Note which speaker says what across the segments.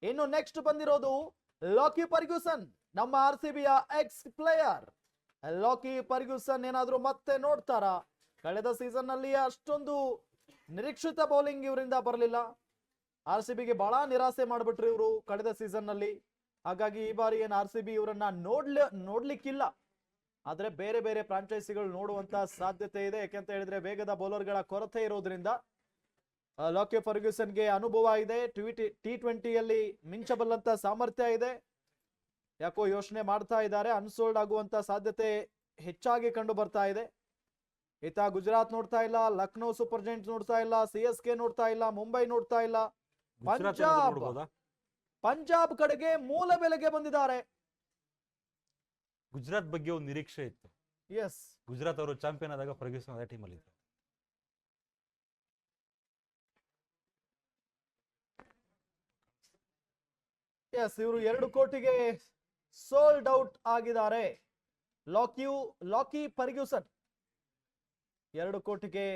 Speaker 1: ಇನ್ನು ನೆಕ್ಸ್ಟ್ ಬಂದಿರೋದು ಲಾಕಿ ಫರ್ಗ್ಯೂಸನ್, ನಮ್ಮ RCBಯ ಎಕ್ಸ್ ಪ್ಲೇಯರ್. ಲಾಕಿ ಫರ್ಗ್ಯೂಸನ್ ಏನಾದ್ರೂ ಮತ್ತೆ ನೋಡ್ತಾರಾ? ಕಳೆದ ಸೀಸನ್ ನಲ್ಲಿ ಅಷ್ಟೊಂದು ನಿರೀಕ್ಷಿತ ಬೌಲಿಂಗ್ ಇವರಿಂದ ಬರಲಿಲ್ಲ. RCBಗೆ ಬಹಳ ನಿರಾಸೆ ಮಾಡ್ಬಿಟ್ರು ಇವರು ಕಳೆದ ಸೀಸನ್ ನಲ್ಲಿ. ಹಾಗಾಗಿ ಈ ಬಾರಿ ಏನ್ RCB ಇವರನ್ನ ನೋಡ್ಲಿಕ್ಕಿಲ್ಲ. ಆದ್ರೆ ಬೇರೆ ಬೇರೆ ಫ್ರಾಂಚೈಸಿಗಳು ನೋಡುವಂತ ಸಾಧ್ಯತೆ ಇದೆ. ಯಾಕೆಂತ ಹೇಳಿದ್ರೆ ವೇಗದ ಬೌಲರ್ಗಳ ಕೊರತೆ ಇರೋದ್ರಿಂದ ಲಾಕಿ ಫರ್ಗ್ಯೂಸನ್ಗೆ ಅನುಭವ ಇದೆ, T20ಯಲ್ಲಿ ಮಿಂಚಬಲ್ಲಂತ ಸಾಮರ್ಥ್ಯ ಇದೆ. ಯಾಕೋ ಯೋಚನೆ ಮಾಡ್ತಾ ಇದ್ದಾರೆ, ಅನ್ಸೋಲ್ಡ್ ಆಗುವಂತ ಸಾಧ್ಯತೆ ಹೆಚ್ಚಾಗಿ ಕಂಡು ಬರ್ತಾ ಇದೆ. ಈತ ಗುಜರಾತ್ ನೋಡ್ತಾ ಇಲ್ಲ, ಲಕ್ನೋ ಸೂಪರ್ ಜೈಂಟ್ಸ್ ನೋಡ್ತಾ ಇಲ್ಲ, CSK ನೋಡ್ತಾ ಇಲ್ಲ, ಮುಂಬೈ ನೋಡ್ತಾ ಇಲ್ಲ, ಪಂಜಾಬ್ ಕಡೆಗೆ ಮೂಲ ಬೆಲೆಗೆ ಬಂದಿದ್ದಾರೆ.
Speaker 2: ಗುಜರಾತ್ ಬಗ್ಗೆ ಒಂದು ನಿರೀಕ್ಷೆ ಇತ್ತು.
Speaker 1: ಎಸ್,
Speaker 2: ಗುಜರಾತ್ ಅವರು ಚಾಂಪಿಯನ್ ಆದಾಗ ಫರ್ಗ್ಯೂಸನ್ ಅದೇ ಟೀಮ್ ಅಲ್ಲಿ ಇದ್ರು.
Speaker 1: ಎಸ್, ಇವರು 2 ಕೋಟಿಗೆ ಸೋಲ್ಡ್ ಔಟ್ ಆಗಿದ್ದಾರೆ. ಲಾಕಿ ಫರ್ಗ್ಯೂಸನ್ 2 ಕೋಟಿಗೆ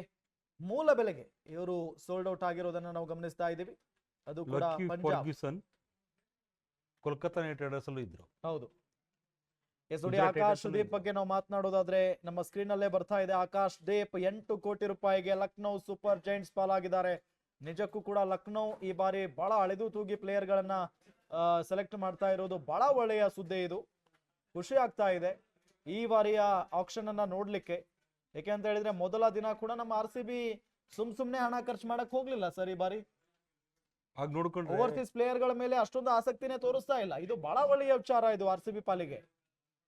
Speaker 1: ಮೂಲ ಬೆಲೆಗೆ ಇವರು ಸೋಲ್ಡ್ ಔಟ್ ಆಗಿರೋದನ್ನ ನಾವು ಗಮನಿಸ್ತಾ ಇದ್ದೀವಿ. ಅದು ಕೂಡ
Speaker 2: ಫರ್ಗ್ಯೂಸನ್ ಕೋಲ್ಕತ್ತಾ ನೈಟ್ ರೈಡರ್ಸ್ ಅಲ್ಲೂ ಇದ್ರು.
Speaker 1: ಹೌದು. ಎಸ್ ನೋಡಿ, ಆಕಾಶ್ ದೀಪ್ ಬಗ್ಗೆ ನಾವು ಮಾತನಾಡೋದಾದ್ರೆ ನಮ್ಮ ಸ್ಕ್ರೀನ್ ಅಲ್ಲೇ ಬರ್ತಾ ಇದೆ. ಆಕಾಶ್ ದೀಪ್ 8 ಕೋಟಿ ರೂಪಾಯಿಗೆ ಲಕ್ನೋ ಸೂಪರ್ ಜೈಂಟ್ಸ್ ಪಾಲಾಗಿದ್ದಾರೆ. ನಿಜಕ್ಕೂ ಕೂಡ ಲಕ್ನೋ ಈ ಬಾರಿ ಬಹಳ ಅಳೆದು ತೂಗಿ ಪ್ಲೇಯರ್ ಗಳನ್ನ ಸೆಲೆಕ್ಟ್ ಮಾಡ್ತಾ ಇರೋದು ಬಹಳ ಒಳ್ಳೆಯ ಸುದ್ದಿ. ಇದು ಖುಷಿ ಆಗ್ತಾ ಇದೆ ಈ ಬಾರಿಯ ಆಕ್ಷನ್ ಅನ್ನ ನೋಡ್ಲಿಕ್ಕೆ. ಯಾಕೆ ಅಂತ ಹೇಳಿದ್ರೆ ಮೊದಲ ದಿನ ಕೂಡ ನಮ್ಮ RCB ಸುಮ್ನೆ ಹಣ ಖರ್ಚು ಮಾಡಕ್ ಹೋಗ್ಲಿಲ್ಲ ಸರ್. ಈ ಬಾರಿ ಓವರ್ಸೀಸ್ ಪ್ಲೇಯರ್ ಗಳ ಮೇಲೆ ಅಷ್ಟೊಂದು ಆಸಕ್ತಿನೇ ತೋರಿಸ್ತಾ ಇಲ್ಲ. ಇದು ಬಹಳ ಒಳ್ಳೆಯ ವಿಚಾರ ಇದು RCB ಪಾಲಿಗೆ.